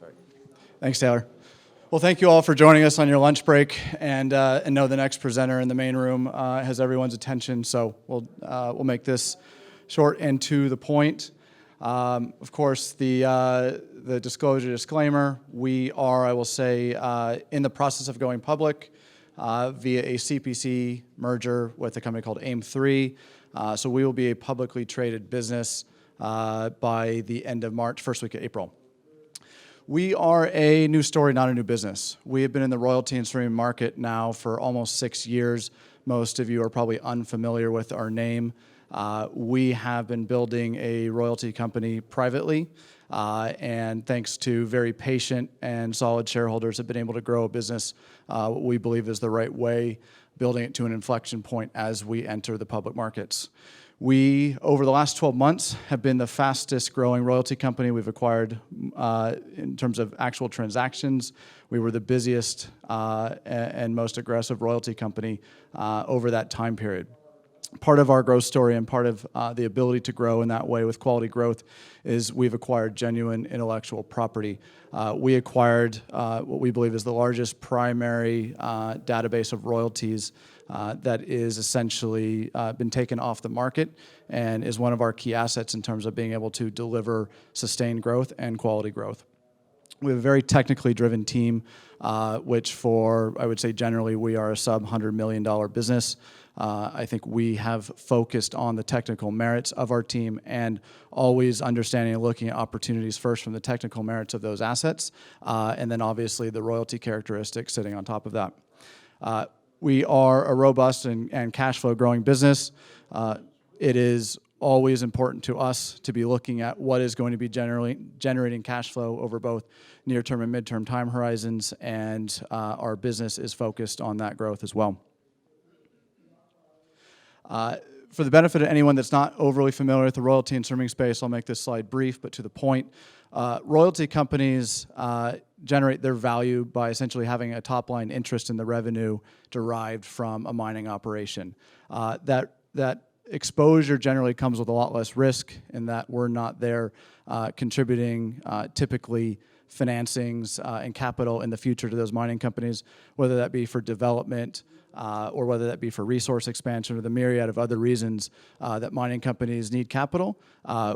Sorry. Thanks, Taylor. Well, thank you all for joining us on your lunch break, and know the next presenter in the main room has everyone's attention, so we'll make this short and to the point. Of course, the disclosure disclaimer, we are, I will say, in the process of going public via a CPC merger with a company called AIM3. So we will be a publicly traded business by the end of March, first week of April. We are a new story, not a new business. We have been in the royalty and streaming market now for almost 6 years. Most of you are probably unfamiliar with our name. We have been building a royalty company privately, and thanks to very patient and solid shareholders, have been able to grow a business what we believe is the right way, building it to an inflection point as we enter the public markets. We, over the last 12 months, have been the fastest growing royalty company we've acquired in terms of actual transactions. We were the busiest and most aggressive royalty company over that time period. Part of our growth story and part of the ability to grow in that way with quality growth is we've acquired genuine intellectual property. We acquired what we believe is the largest primary database of royalties that is essentially been taken off the market and is one of our key assets in terms of being able to deliver sustained growth and quality growth. We have a very technically driven team, which for, I would say generally, we are a sub-$100 million business. I think we have focused on the technical merits of our team and always understanding and looking at opportunities first from the technical merits of those assets, and then obviously the royalty characteristics sitting on top of that. We are a robust and cash flow growing business. It is always important to us to be looking at what is going to be generating cash flow over both near-term and mid-term time horizons, and our business is focused on that growth as well. For the benefit of anyone that's not overly familiar with the royalty and streaming space, I'll make this slide brief but to the point. Royalty companies generate their value by essentially having a top-line interest in the revenue derived from a mining operation. That exposure generally comes with a lot less risk in that we're not there contributing typically financings and capital in the future to those mining companies, whether that be for development or whether that be for resource expansion or the myriad of other reasons that mining companies need capital.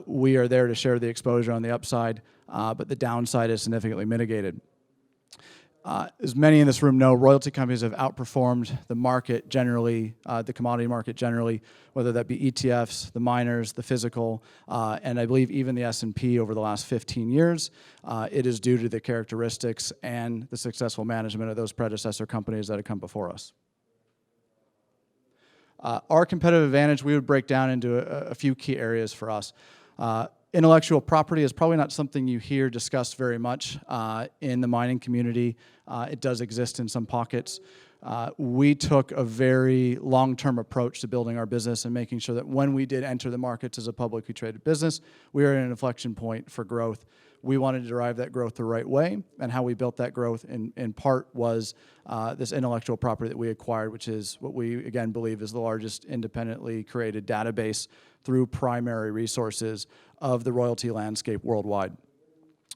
We are there to share the exposure on the upside, but the downside is significantly mitigated. As many in this room know, royalty companies have outperformed the market generally, the commodity market generally, whether that be ETFs, the miners, the physical, and I believe even the S&P over the last 15 years. It is due to the characteristics and the successful management of those predecessor companies that have come before us. Our competitive advantage, we would break down into a few key areas for us. Intellectual property is probably not something you hear discussed very much in the mining community. It does exist in some pockets. We took a very long-term approach to building our business and making sure that when we did enter the markets as a publicly traded business, we were at an inflection point for growth. We wanted to derive that growth the right way, and how we built that growth in part was this intellectual property that we acquired, which is what we, again, believe is the largest independently created database through primary resources of the royalty landscape worldwide.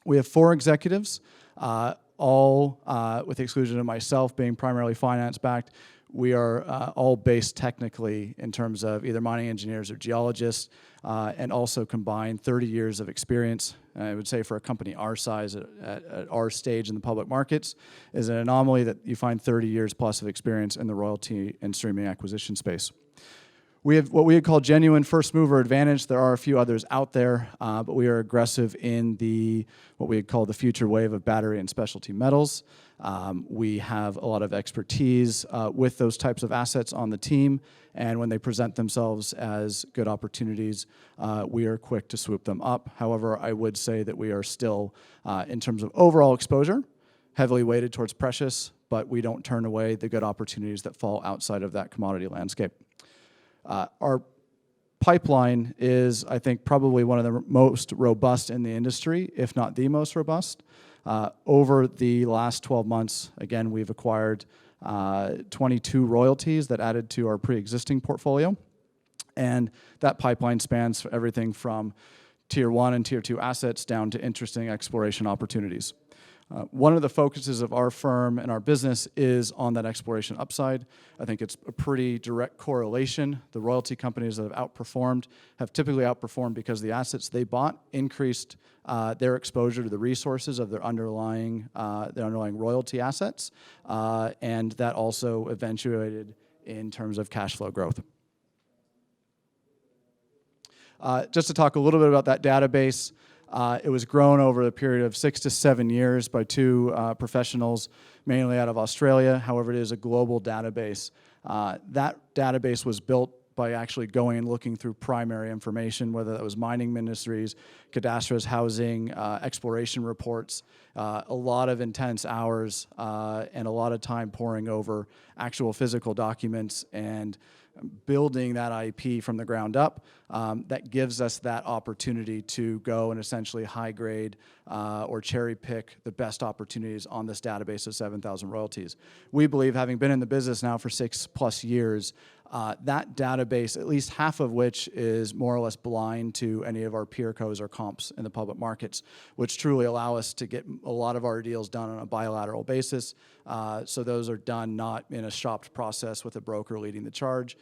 We have 4 executives, all with the exclusion of myself being primarily finance-backed. We are all based technically in terms of either mining engineers or geologists, and also combined 30 years of experience. I would say for a company our size at our stage in the public markets is an anomaly that you find 30 years plus of experience in the royalty and streaming acquisition space. We have what we would call genuine first mover advantage. There are a few others out there, but we are aggressive in what we would call the future wave of battery and specialty metals. We have a lot of expertise with those types of assets on the team, and when they present themselves as good opportunities, we are quick to swoop them up. However, I would say that we are still, in terms of overall exposure, heavily weighted towards precious, but we don't turn away the good opportunities that fall outside of that commodity landscape. Our pipeline is, I think, probably one of the most robust in the industry, if not the most robust. Over the last 12 months, again, we've acquired 22 royalties that added to our pre-existing portfolio. And that pipeline spans everything from tier 1 and tier 2 assets down to interesting exploration opportunities. One of the focuses of our firm and our business is on that exploration upside. I think it's a pretty direct correlation. The royalty companies that have outperformed have typically outperformed because the assets they bought increased their exposure to the resources of their underlying royalty assets, and that also eventuated in terms of cash flow growth. Just to talk a little bit about that database, it was grown over a period of 6 to 7 years by two professionals, mainly out of Australia. However, it is a global database. That database was built by actually going and looking through primary information, whether that was mining ministries, cadastros, housing, exploration reports, a lot of intense hours and a lot of time poring over actual physical documents and building that IP from the ground up. That gives us that opportunity to go and essentially high grade or cherry pick the best opportunities on this database of 7,000 royalties. We believe, having been in the business now for 6+ years, that database, at least half of which is more or less blind to any of our peer cos or comps in the public markets, which truly allow us to get a lot of our deals done on a bilateral basis. So those are done not in a shopped process with a broker leading the charge.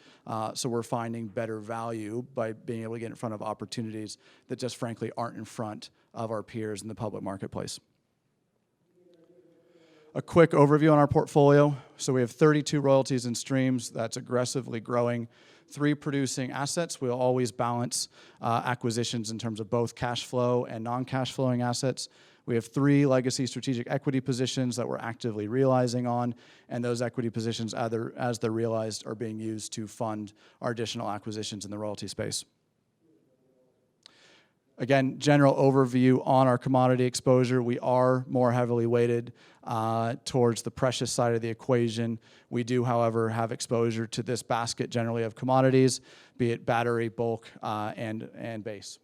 So we're finding better value by being able to get in front of opportunities that just frankly aren't in front of our peers in the public marketplace. A quick overview on our portfolio. So we have 32 royalties and streams. That's aggressively growing. 3 producing assets. We'll always balance acquisitions in terms of both cash flow and non-cash flowing assets. We have 3 legacy strategic equity positions that we're actively realizing on, and those equity positions, as they're realized, are being used to fund our additional acquisitions in the royalty space. Again, general overview on our commodity exposure. We are more heavily weighted towards the precious side of the equation. We do, however, have exposure to this basket generally of commodities, be it battery, bulk, and base.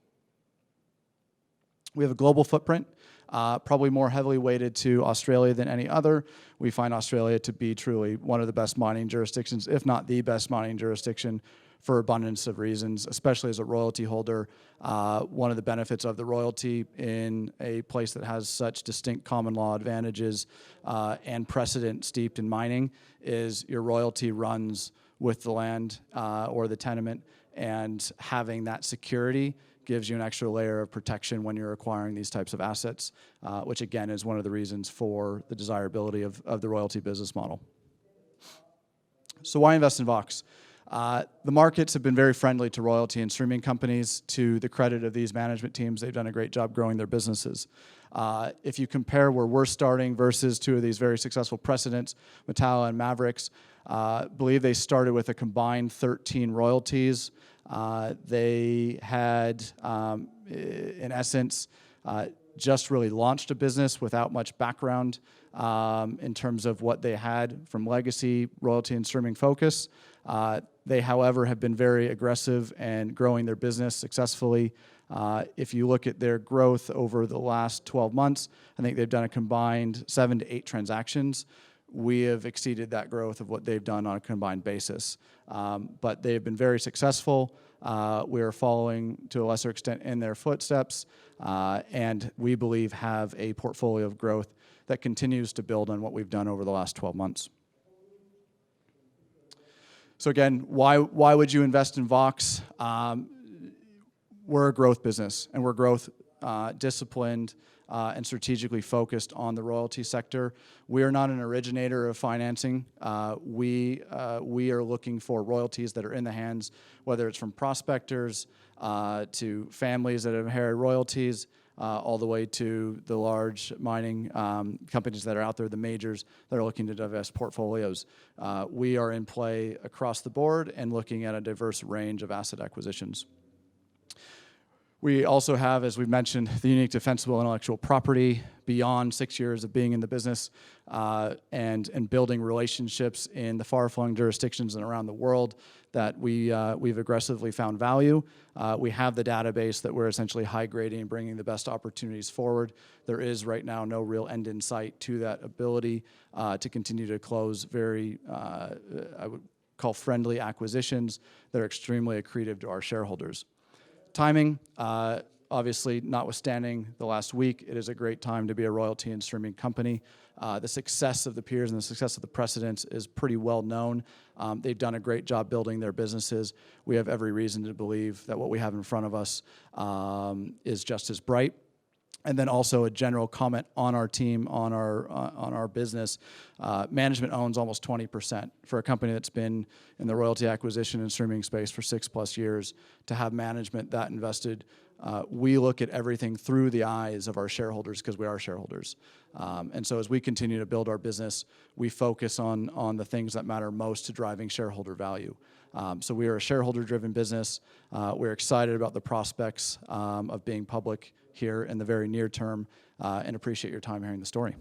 We have a global footprint, probably more heavily weighted to Australia than any other. We find Australia to be truly one of the best mining jurisdictions, if not the best mining jurisdiction, for abundance of reasons, especially as a royalty holder. One of the benefits of the royalty in a place that has such distinct common law advantages and precedent steeped in mining is your royalty runs with the land or the tenement, and having that security gives you an extra layer of protection when you're acquiring these types of assets, which again is one of the reasons for the desirability of the royalty business model. So why invest in VOX? The markets have been very friendly to royalty and streaming companies. To the credit of these management teams, they've done a great job growing their businesses. If you compare where we're starting versus two of these very successful precedents, Metalla and Mavericks, believe they started with a combined 13 royalties. They had, in essence, just really launched a business without much background in terms of what they had from legacy royalty and streaming focus. They, however, have been very aggressive and growing their business successfully. If you look at their growth over the last 12 months, I think they've done a combined 7 to 8 transactions. We have exceeded that growth of what they've done on a combined basis. But they've been very successful. We are following, to a lesser extent, in their footsteps, and we believe have a portfolio of growth that continues to build on what we've done over the last 12 months. So again, why would you invest in VOX? We're a growth business, and we're growth disciplined and strategically focused on the royalty sector. We are not an originator of financing. We are looking for royalties that are in the hands, whether it's from prospectors to families that have inherited royalties, all the way to the large mining companies that are out there, the majors that are looking to divest portfolios. We are in play across the board and looking at a diverse range of asset acquisitions. We also have, as we've mentioned, the unique defensible intellectual property beyond 6 years of being in the business and building relationships in the far-flung jurisdictions and around the world that we've aggressively found value. We have the database that we're essentially high-grading and bringing the best opportunities forward. There is right now no real end in sight to that ability to continue to close very, I would call friendly acquisitions that are extremely accretive to our shareholders. Timing, obviously, notwithstanding the last week, it is a great time to be a royalty and streaming company. The success of the peers and the success of the precedents is pretty well known. They've done a great job building their businesses. We have every reason to believe that what we have in front of us is just as bright. And then also a general comment on our team, on our business. Management owns almost 20% for a company that's been in the royalty acquisition and streaming space for 6+ years. To have management that invested, we look at everything through the eyes of our shareholders because we are shareholders. And so as we continue to build our business, we focus on the things that matter most to driving shareholder value. So we are a shareholder-driven business. We're excited about the prospects of being public here in the very near term, and appreciate your time hearing the story.